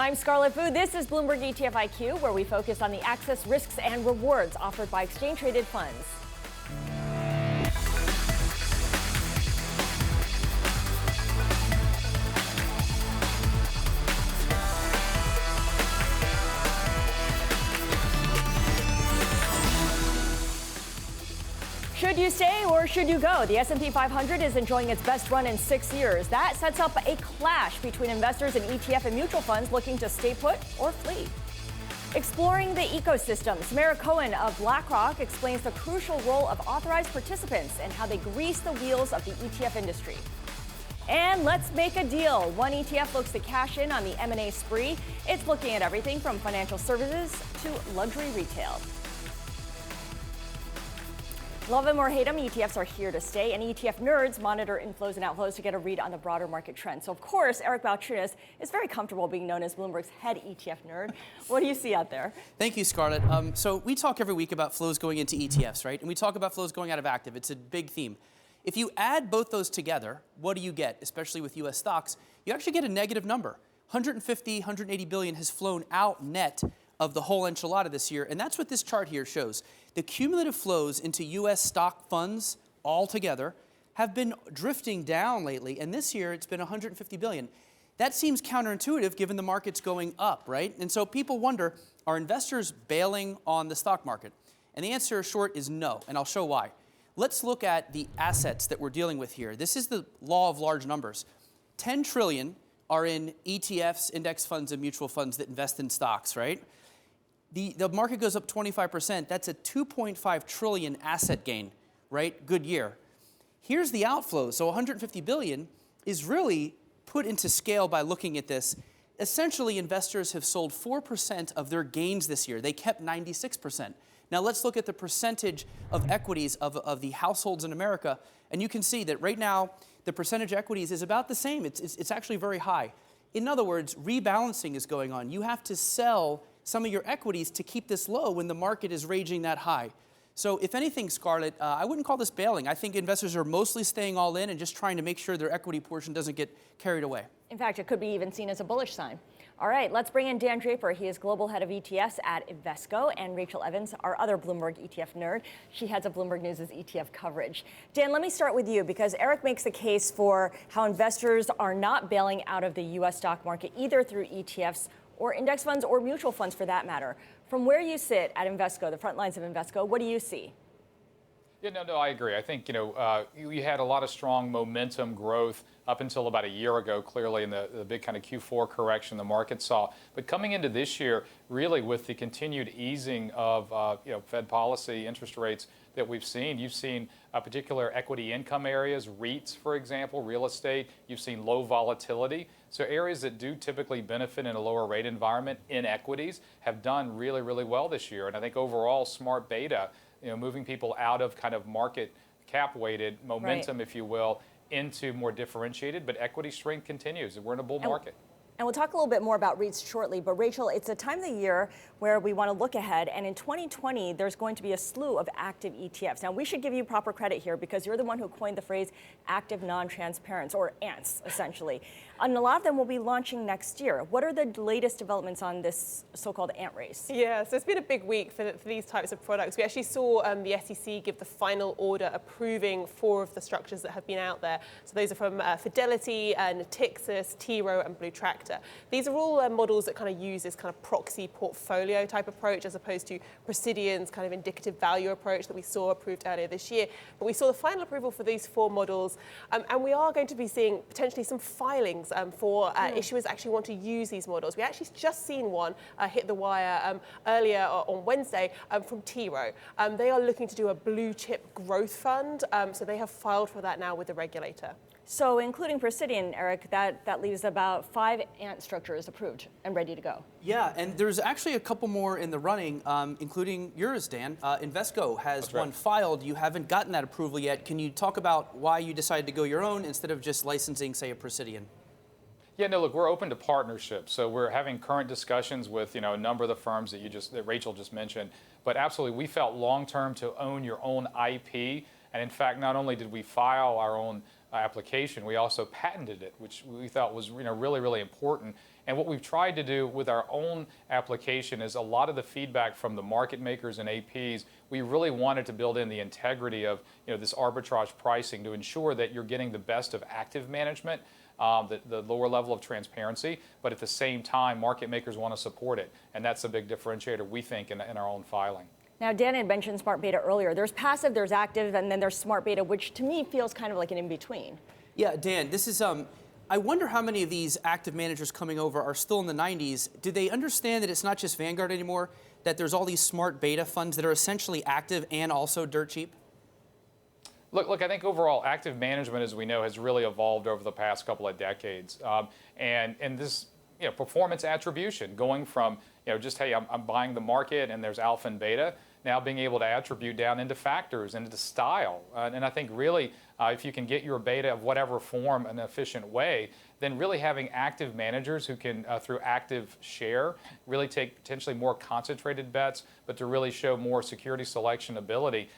I'm Scarlet. This is Bloomberg ETF IQ, where we focus on the access, risks, and rewards offered by exchange-traded funds. Should you stay or should you go? The S&P 500 is enjoying its best run in 6 years. That sets up a clash between investors in ETF and mutual funds looking to stay put or flee. Exploring the ecosystem, Samara Cohen of BlackRock explains the crucial role of authorized participants and how they grease the wheels of the ETF industry. And let's make a deal. One ETF looks to cash in on the M&A spree. It's looking at everything from financial services to luxury retail. Love them or hate them, ETFs are here to stay, and ETF nerds monitor inflows and outflows to get a read on the broader market trend. So, of course, Eric Balchunas is very comfortable being known as Bloomberg's head ETF nerd. What do you see out there? Thank you, Scarlett. So we talk every week about flows going into ETFs, right? And we talk about flows going out of active. It's a big theme. If you add both those together, what do you get, especially with U.S. stocks? You actually get a negative number. 150, 180 billion has flown out net of the whole enchilada this year, and that's what this chart here shows. The cumulative flows into U.S. stock funds altogether have been drifting down lately, and this year it's been 150 billion. That seems counterintuitive given the market's going up, right? And so people wonder, are investors bailing on the stock market? And the answer short is no, and I'll show why. Let's look at the assets that we're dealing with here. This is the law of large numbers. 10 trillion are in ETFs, index funds, and mutual funds that invest in stocks, right? The market goes up 25%. That's a 2.5 trillion asset gain, right? Good year. Here's the outflow. So 150 billion is really put into scale by looking at this. Essentially, investors have sold 4% of their gains this year. They kept 96%. Now let's look at the percentage of equities of the households in America. And you can see that right now, the percentage equities is about the same. It's actually very high. In other words, rebalancing is going on. You have to sell some of your equities to keep this low when the market is raging that high. So if anything, Scarlett, I wouldn't call this bailing. I think investors are mostly staying all in and just trying to make sure their equity portion doesn't get carried away. In fact, it could be even seen as a bullish sign. All right, let's bring in Dan Draper. He is global head of ETFs at Invesco, and Rachel Evans, our other Bloomberg ETF nerd. She heads up Bloomberg News' ETF coverage. Dan, let me start with you because Eric makes the case for how investors are not bailing out of the U.S. stock market either through ETFs or index funds or mutual funds for that matter. From where you sit at Invesco, the front lines of Invesco, what do you see? Yeah, no, I agree. I think, you had a lot of strong momentum growth up until about a year ago, clearly in the big kind of Q4 correction the market saw. But coming into this year, really with the continued easing of, Fed policy, interest rates that we've seen, you've seen particular equity income areas, REITs, for example, real estate. You've seen low volatility. So areas that do typically benefit in a lower rate environment in equities have done really, really well this year. And I think overall, smart beta, moving people out of kind of market cap weighted momentum, if you will, into more differentiated, but equity strength continues. We're in a bull market. And we'll talk a little bit more about REITs shortly. But Rachel, it's a time of the year where we want to look ahead. And in 2020, there's going to be a slew of active ETFs. Now, we should give you proper credit here because you're the one who coined the phrase active non-transparents, or ANTs, essentially. And a lot of them will be launching next year. What are the latest developments on this so-called ANT race? Yeah, so it's been a big week for these types of products. We actually saw the SEC give the final order approving 4 of the structures that have been out there. So those are from Fidelity, Natixis, T. Rowe, and Blue Tractor. These are all models that kind of use this kind of proxy portfolio type approach as opposed to Presidian's kind of indicative value approach that we saw approved earlier this year. But we saw the final approval for these 4 models, and we are going to be seeing potentially some filings for issuers that actually want to use these models. We actually just seen one hit the wire earlier on Wednesday from T. Rowe. They are looking to do a blue chip growth fund, so they have filed for that now with the regulator. So including Presidian, Eric, that leaves about 5 ANT structures approved and ready to go. Yeah, and there's actually a couple more in the running, including yours, Dan. Invesco has one filed. You haven't gotten that approval yet. Can you talk about why you decided to go your own instead of just licensing, say, a Presidian? Yeah, no, look, we're open to partnerships. So we're having current discussions with, a number of the firms that Rachel just mentioned. But absolutely, we felt long-term to own your own IP. And in fact, not only did we file our own application, we also patented it, which we thought was really, really important. And what we've tried to do with our own application is a lot of the feedback from the market makers and APs, we really wanted to build in the integrity of this arbitrage pricing to ensure that you're getting the best of active management, the lower level of transparency, but at the same time, market makers want to support it. And that's a big differentiator, we think, in our own filing. Now, Dan had mentioned smart beta earlier. There's passive, there's active, and then there's smart beta, which to me feels kind of like an in-between. Yeah, Dan, this is, I wonder how many of these active managers coming over are still in the 90s. Do they understand that it's not just Vanguard anymore, that there's all these smart beta funds that are essentially active and also dirt cheap? Look, I think overall active management, as we know, has really evolved over the past couple of decades. And this performance attribution, going from just, hey, I'm buying the market and there's alpha and beta, now being able to attribute down into factors and into style. And I think really, if you can get your beta of whatever form in an efficient way, then really having active managers who can, through active share, really take potentially more concentrated bets, but to really show more security selection ability,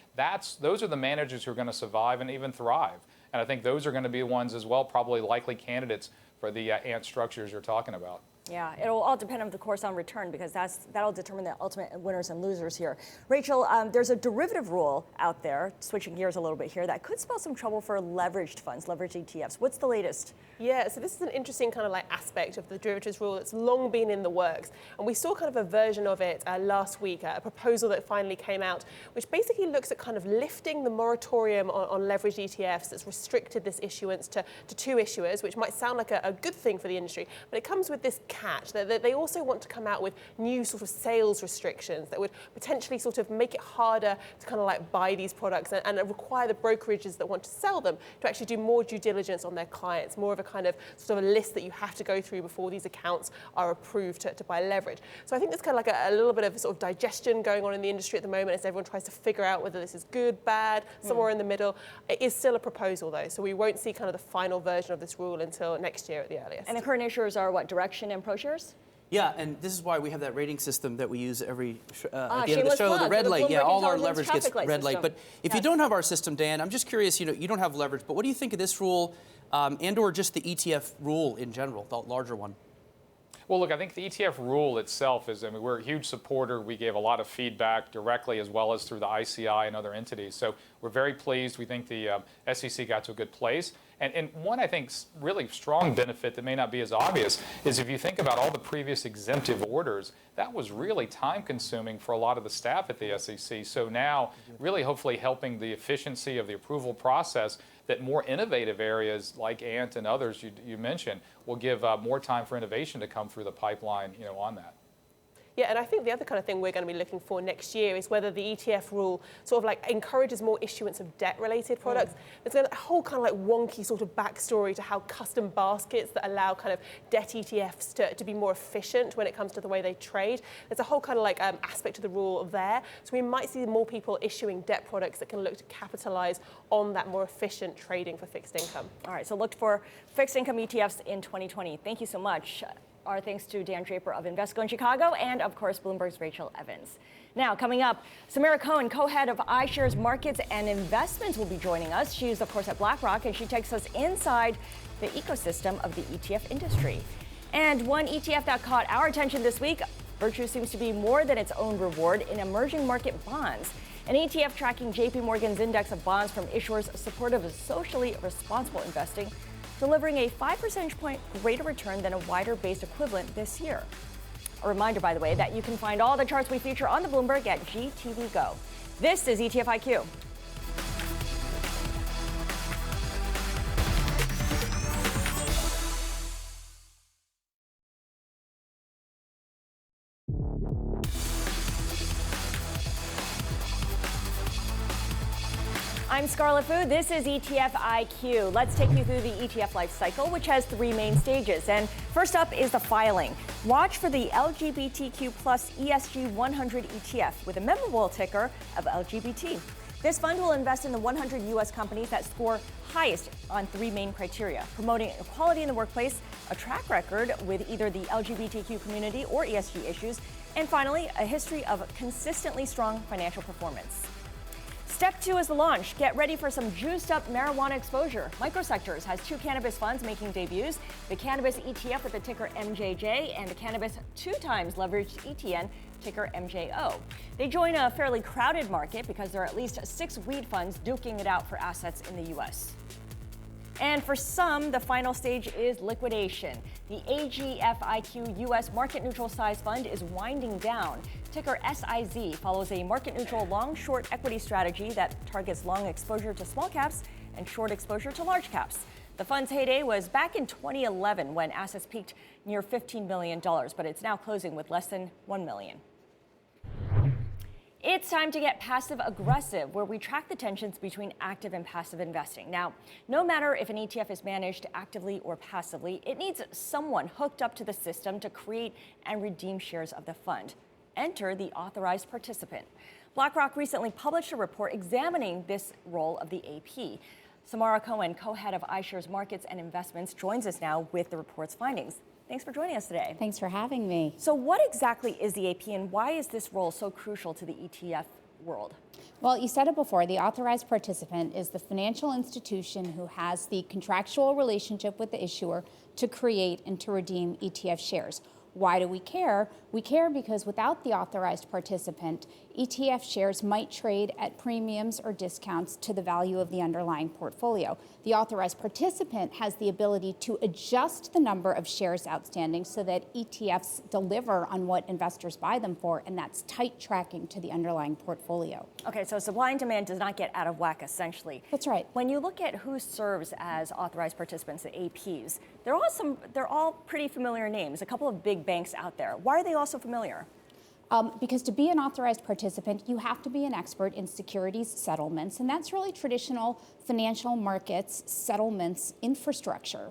those are the managers who are going to survive and even thrive. And I think those are going to be ones as well, probably likely candidates for the ant structures you're talking about. Yeah, it'll all depend, of course, on return, because that'll determine the ultimate winners and losers here. Rachel, there's a derivative rule out there, switching gears a little bit here, that could spell some trouble for leveraged funds, leveraged ETFs. What's the latest? Yeah, so this is an interesting kind of like aspect of the derivatives rule that's long been in the works. And we saw kind of a version of it last week, a proposal that finally came out, which basically looks at kind of lifting the moratorium on leveraged ETFs that's restricted this issuance to 2 issuers, which might sound like a good thing for the industry, but it comes with this catch. They also want to come out with new sort of sales restrictions that would potentially sort of make it harder to kind of like buy these products and require the brokerages that want to sell them to actually do more due diligence on their clients, more of a kind of sort of a list that you have to go through before these accounts are approved to buy leverage. So I think there's kind of like a little bit of sort of digestion going on in the industry at the moment as everyone tries to figure out whether this is good, bad, somewhere in the middle. It is still a proposal though, so we won't see kind of the final version of this rule until next year at the earliest. And the current issuers are what, Direction and ProShares? Yeah, and this is why we have that rating system that we use every at the end of the shameless show, plug, the red the light. Bloomberg Yeah, all our Intelligence leverage gets traffic light red light. system. But if you don't have our system, Dan, I'm just curious, you don't have leverage, but what do you think of this rule and or just the ETF rule in general, the larger one? Well, look, I think the ETF rule itself is, we're a huge supporter. We gave a lot of feedback directly as well as through the ICI and other entities. So we're very pleased. We think the SEC got to a good place. And one, I think, really strong benefit that may not be as obvious is if you think about all the previous exemptive orders, that was really time-consuming for a lot of the staff at the SEC. So now, really hopefully helping the efficiency of the approval process, that more innovative areas like Ant and others you mentioned will give more time for innovation to come through the pipeline on that. Yeah, and I think the other kind of thing we're going to be looking for next year is whether the ETF rule sort of like encourages more issuance of debt-related products. There's a whole kind of like wonky sort of backstory to how custom baskets that allow kind of debt ETFs to be more efficient when it comes to the way they trade. There's a whole kind of like aspect to the rule there. So we might see more people issuing debt products that can look to capitalize on that more efficient trading for fixed income. All right, so look for fixed income ETFs in 2020. Thank you so much. Our thanks to Dan Draper of Invesco in Chicago and, of course, Bloomberg's Rachel Evans. Now, coming up, Samira Cohen, co-head of iShares Markets and Investments, will be joining us. She's, of course, at BlackRock, and she takes us inside the ecosystem of the ETF industry. And one ETF that caught our attention this week, virtue seems to be more than its own reward in emerging market bonds. An ETF tracking JP Morgan's index of bonds from issuers supportive of socially responsible investing, delivering a 5 percentage point greater return than a wider-based equivalent this year. A reminder, by the way, that you can find all the charts we feature on the Bloomberg at GTV Go. This is ETF IQ. I'm Scarlet Fu. This is ETF IQ. Let's take you through the ETF life cycle, which has 3 main stages. And first up is the filing. Watch for the LGBTQ plus ESG 100 ETF with a memorable ticker of LGBT. This fund will invest in the 100 U.S. companies that score highest on 3 main criteria: promoting equality in the workplace, a track record with either the LGBTQ community or ESG issues, and finally, a history of consistently strong financial performance. Step 2 is the launch. Get ready for some juiced up marijuana exposure. Microsectors has 2 cannabis funds making debuts, the cannabis ETF with the ticker MJJ and the cannabis 2x leveraged ETN, ticker MJO. They join a fairly crowded market because there are at least 6 weed funds duking it out for assets in the U.S. And for some, the final stage is liquidation. The AGF IQ U.S. market neutral size fund is winding down. Ticker SIZ follows a market neutral long-short equity strategy that targets long exposure to small caps and short exposure to large caps. The fund's heyday was back in 2011 when assets peaked near $15 million, but it's now closing with less than $1 million. It's time to get passive aggressive, where we track the tensions between active and passive investing. Now, no matter if an ETF is managed actively or passively, it needs someone hooked up to the system to create and redeem shares of the fund. Enter the authorized participant. BlackRock recently published a report examining this role of the AP. Samara Cohen, co-head of iShares Markets and Investments, joins us now with the report's findings. Thanks for joining us today. Thanks for having me. So what exactly is the AP and why is this role so crucial to the ETF world? Well, you said it before, the authorized participant is the financial institution who has the contractual relationship with the issuer to create and to redeem ETF shares. Why do we care? We care because without the authorized participant, ETF shares might trade at premiums or discounts to the value of the underlying portfolio. The authorized participant has the ability to adjust the number of shares outstanding so that ETFs deliver on what investors buy them for, and that's tight tracking to the underlying portfolio. Okay, so supply and demand does not get out of whack, essentially. That's right. When you look at who serves as authorized participants, the APs, they're all pretty familiar names, a couple of big banks out there. Why are they all so familiar? Because to be an authorized participant, you have to be an expert in securities settlements, and that's really traditional financial markets settlements infrastructure.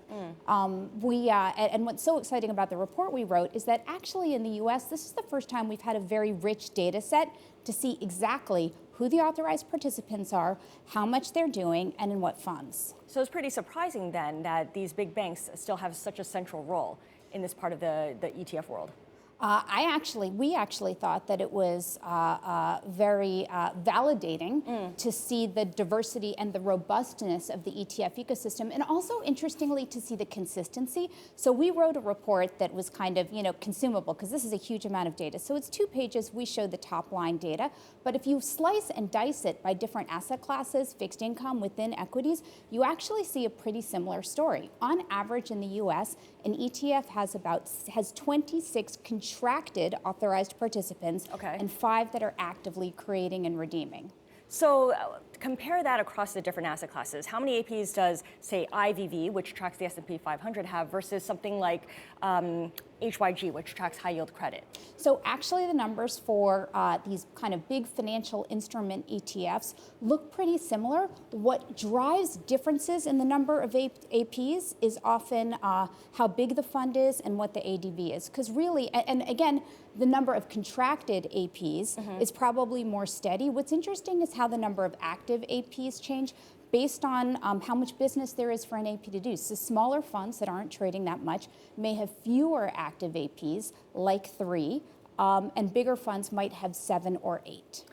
And what's so exciting about the report we wrote is that actually in the U.S., this is the first time we've had a very rich data set to see exactly who the authorized participants are, how much they're doing, and in what funds. So it's pretty surprising then that these big banks still have such a central role in this part of the ETF world. We actually thought that it was very validating to see the diversity and the robustness of the ETF ecosystem, and also interestingly to see the consistency. So we wrote a report that was kind of, consumable, because this is a huge amount of data. So it's 2 pages. We showed the top line data, but if you slice and dice it by different asset classes, fixed income within equities, you actually see a pretty similar story. On average in the U.S., an ETF has 26 contracted authorized participants, and 5 that are actively creating and redeeming. So compare that across the different asset classes. How many APs does, say, IVV, which tracks the S&P 500, have versus something like HYG, which tracks high yield credit? So actually the numbers for these kind of big financial instrument ETFs look pretty similar. What drives differences in the number of APs is often how big the fund is and what the ADV is. Because really, and again, the number of contracted APs is probably more steady. What's interesting is how the number of active APs change based on how much business there is for an AP to do. So smaller funds that aren't trading that much may have fewer active APs, like 3, and bigger funds might have 7 or 8.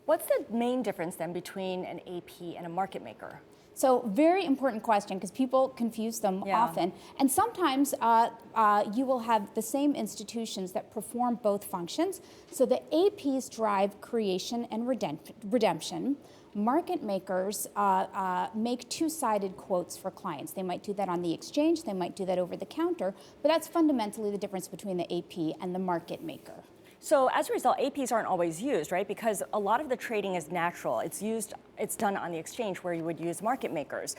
What's the main difference then between an AP and a market maker? So very important question, because people confuse them often. And sometimes you will have the same institutions that perform both functions. So the APs drive creation and redemption. Market makers make 2-sided quotes for clients. They might do that on the exchange, they might do that over the counter, but that's fundamentally the difference between the AP and the market maker. So as a result, APs aren't always used, right? Because a lot of the trading is natural. It's done on the exchange where you would use market makers.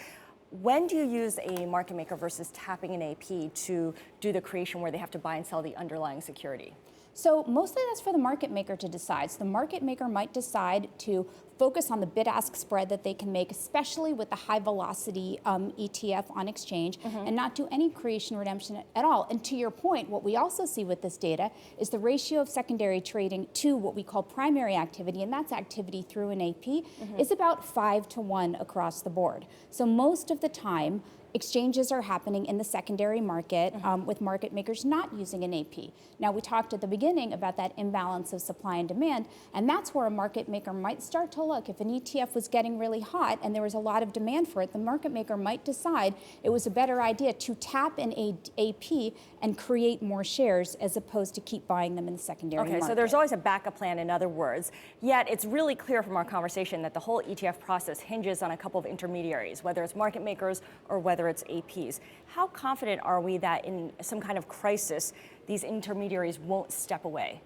When do you use a market maker versus tapping an AP to do the creation where they have to buy and sell the underlying security? So mostly that's for the market maker to decide. So the market maker might decide to focus on the bid-ask spread that they can make, especially with the high velocity ETF on exchange, and not do any creation redemption at all. And to your point, what we also see with this data is the ratio of secondary trading to what we call primary activity, and that's activity through an AP, is about 5 to 1 across the board. So most of the time, exchanges are happening in the secondary market with market makers not using an AP. Now, we talked at the beginning about that imbalance of supply and demand, and that's where a market maker might start to look. If an ETF was getting really hot and there was a lot of demand for it, the market maker might decide it was a better idea to tap an AP and create more shares as opposed to keep buying them in the secondary market. Okay, so there's always a backup plan, in other words. Yet it's really clear from our conversation that the whole ETF process hinges on a couple of intermediaries, whether it's market makers or whether it's APs. How confident are we that in some kind of crisis, these intermediaries won't step away?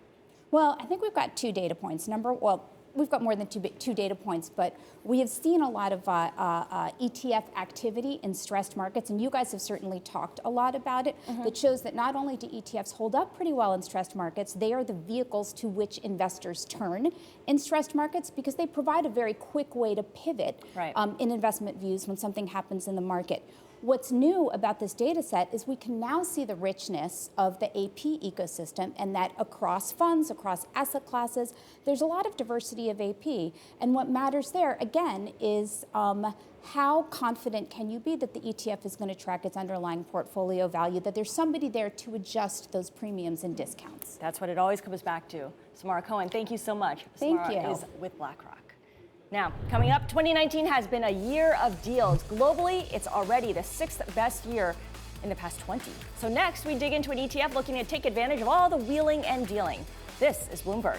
Well, I think we've got two data points. We've got more than two data points, but we have seen a lot of ETF activity in stressed markets, and you guys have certainly talked a lot about it, that shows that not only do ETFs hold up pretty well in stressed markets, they are the vehicles to which investors turn in stressed markets because they provide a very quick way to pivot in investment views when something happens in the market. What's new about this data set is we can now see the richness of the AP ecosystem, and that across funds, across asset classes, there's a lot of diversity of AP. And what matters there, again, is how confident can you be that the ETF is going to track its underlying portfolio value, that there's somebody there to adjust those premiums and discounts. That's what it always comes back to. Samara Cohen, thank you so much. Thank Samara you. is with BlackRock. Now, coming up, 2019 has been a year of deals. Globally, it's already the 6th best year in the past 20. So next, we dig into an ETF looking to take advantage of all the wheeling and dealing. This is Bloomberg.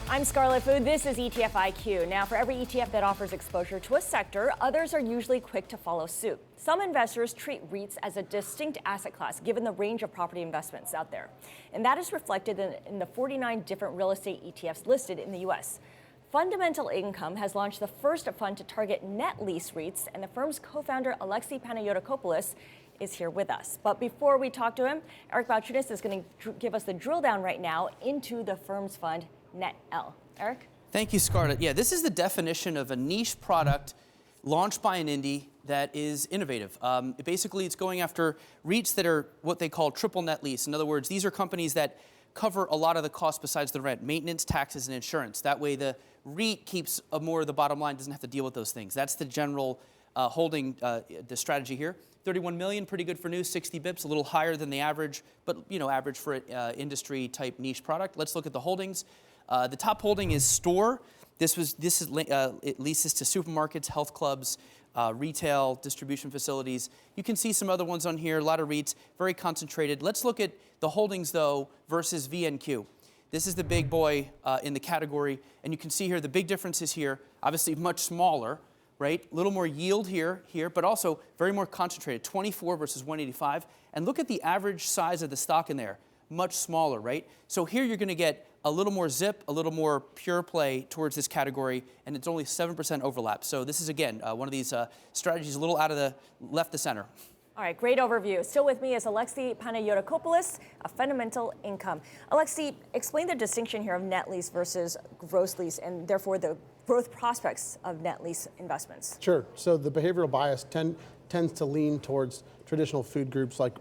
I'm Scarlet. This is ETF IQ. Now, for every ETF that offers exposure to a sector, others are usually quick to follow suit. Some investors treat REITs as a distinct asset class, given the range of property investments out there. And that is reflected in the 49 different real estate ETFs listed in the U.S. Fundamental Income has launched the first fund to target net lease REITs, and the firm's co-founder, Alexei Panayotopoulos, is here with us. But before we talk to him, Eric Balchunas is going to give us the drill down right now into the firm's fund, NetL. Eric? Thank you, Scarlet. Yeah, this is the definition of a niche product launched by an indie that is innovative. Basically, it's going after REITs that are what they call triple net lease. In other words, these are companies that cover a lot of the costs besides the rent, maintenance, taxes, and insurance. That way, the REIT keeps more of the bottom line, doesn't have to deal with those things. That's the general holding, the strategy here. 31 million, pretty good for new, 60 bips, a little higher than the average, but average for an industry-type niche product. Let's look at the holdings. The top holding is Store. It leases to supermarkets, health clubs, retail, distribution facilities. You can see some other ones on here, a lot of REITs, very concentrated. Let's look at the holdings, though, versus VNQ. This is the big boy in the category, and you can see here the big difference is here, obviously much smaller, right? A little more yield here, but also very more concentrated, 24 versus 185. And look at the average size of the stock in there, much smaller, right? So here you're going to get a little more zip, a little more pure play towards this category, and it's only 7% overlap. So this is, again, one of these strategies a little out of the left to center. All right, great overview. Still with me is Alexei Panayotopoulos of Fundamental Income. Alexei, explain the distinction here of net lease versus gross lease, and therefore the growth prospects of net lease investments. Sure. So the behavioral bias tends to lean towards traditional food groups like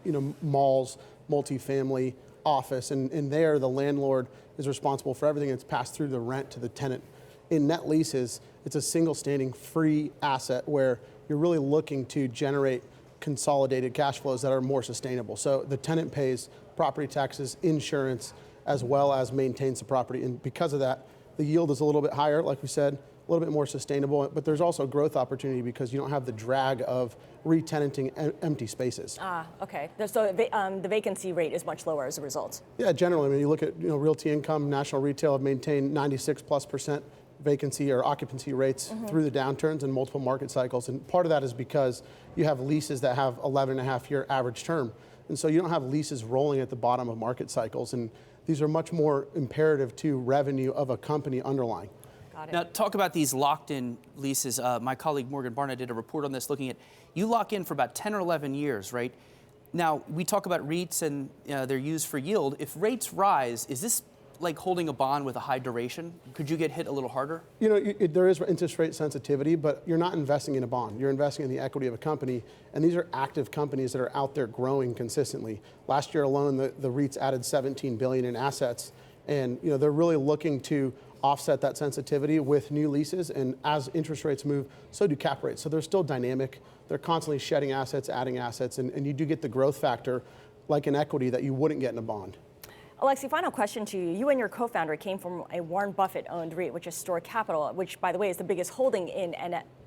malls, multifamily, office, and there the landlord is responsible for everything that's passed through the rent to the tenant. In net leases, it's a single standing free asset where you're really looking to generate consolidated cash flows that are more sustainable. So the tenant pays property taxes, insurance, as well as maintains the property. And because of that, the yield is a little bit higher, like we said, a little bit more sustainable, but there's also growth opportunity because you don't have the drag of re-tenanting empty spaces. Okay. So the vacancy rate is much lower as a result. Yeah, generally, I mean, you look at Realty Income, National Retail have maintained 96+% vacancy or occupancy rates through the downturns and multiple market cycles. And part of that is because you have leases that have 11.5-year average term. And so you don't have leases rolling at the bottom of market cycles. And these are much more imperative to revenue of a company underlying. Now, talk about these locked-in leases. My colleague Morgan Barnett did a report on this looking at, you lock in for about 10 or 11 years, right? Now, we talk about REITs and they're used for yield. If rates rise, is this like holding a bond with a high duration? Could you get hit a little harder? You know, there is interest rate sensitivity, but you're not investing in a bond. You're investing in the equity of a company, and these are active companies that are out there growing consistently. Last year alone, the REITs added 17 billion in assets, and you know they're really looking to offset that sensitivity with new leases, and as interest rates move, so do cap rates. So they're still dynamic. They're constantly shedding assets, adding assets, and you do get the growth factor like an equity that you wouldn't get in a bond. Alexi, final question to you. You and your co-founder came from a Warren Buffett-owned REIT, which is Store Capital, which, by the way, is the biggest holding in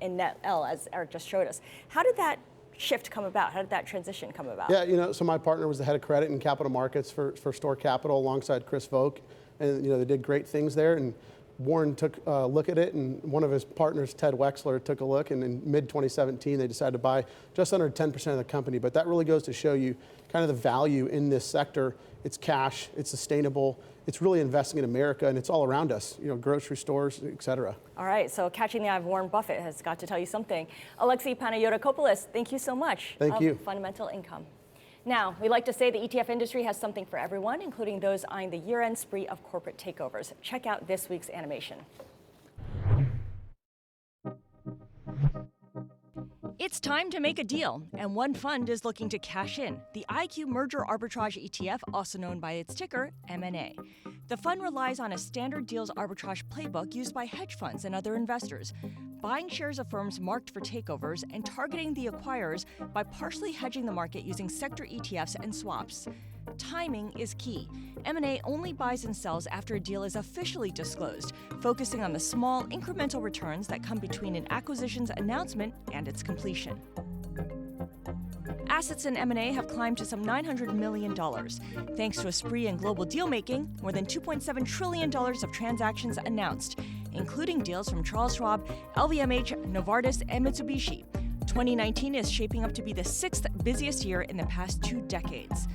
NetL, as Eric just showed us. How did that shift come about? How did that transition come about? Yeah, you know, so my partner was the head of credit and capital markets for Store Capital alongside Chris Volk, and you know they did great things there. And Warren took a look at it, and one of his partners, Ted Wexler, took a look, and in mid-2017, they decided to buy just under 10% of the company. But that really goes to show you kind of the value in this sector. It's cash, it's sustainable, it's really investing in America, and it's all around us, you know, grocery stores, et cetera. All right, so catching the eye of Warren Buffett has got to tell you something. Alexi Panayotopoulos, thank you so much. Thank you. Fundamental Income. Now, we like to say the ETF industry has something for everyone, including those eyeing the year-end spree of corporate takeovers. Check out this week's animation. It's time to make a deal, and one fund is looking to cash in, the IQ Merger Arbitrage ETF, also known by its ticker, MNA. The fund relies on a standard deals arbitrage playbook used by hedge funds and other investors, buying shares of firms marked for takeovers and targeting the acquirers by partially hedging the market using sector ETFs and swaps. Timing is key. M&A only buys and sells after a deal is officially disclosed, focusing on the small incremental returns that come between an acquisition's announcement and its completion. Assets in M&A have climbed to some $900 million. Thanks to a spree in global deal-making, more than $2.7 trillion of transactions announced, including deals from Charles Schwab, LVMH, Novartis, and Mitsubishi. 2019 is shaping up to be the sixth busiest year in the past 2 decades.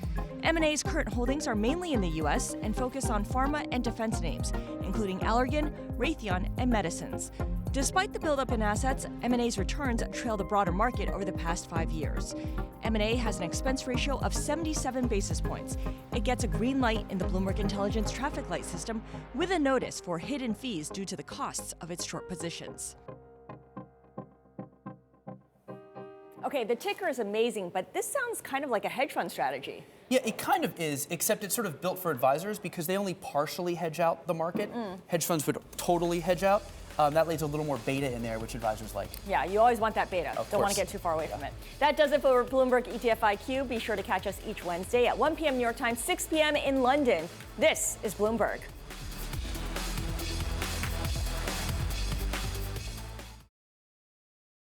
M&A's current holdings are mainly in the U.S. and focus on pharma and defense names, including Allergan, Raytheon, and Medicines. Despite the buildup in assets, M&A's returns trail the broader market over the past 5 years. M&A has an expense ratio of 77 basis points. It gets a green light in the Bloomberg Intelligence traffic light system with a notice for hidden fees due to the costs of its short positions. Okay, the ticker is amazing, but this sounds kind of like a hedge fund strategy. Yeah, it kind of is, except it's sort of built for advisors because they only partially hedge out the market. Hedge funds would totally hedge out. That leaves a little more beta in there, which advisors like. Yeah, you always want that beta. Don't want to get too far away from it. That does it for Bloomberg ETF IQ. Be sure to catch us each Wednesday at 1 p.m. New York time, 6 p.m. in London. This is Bloomberg.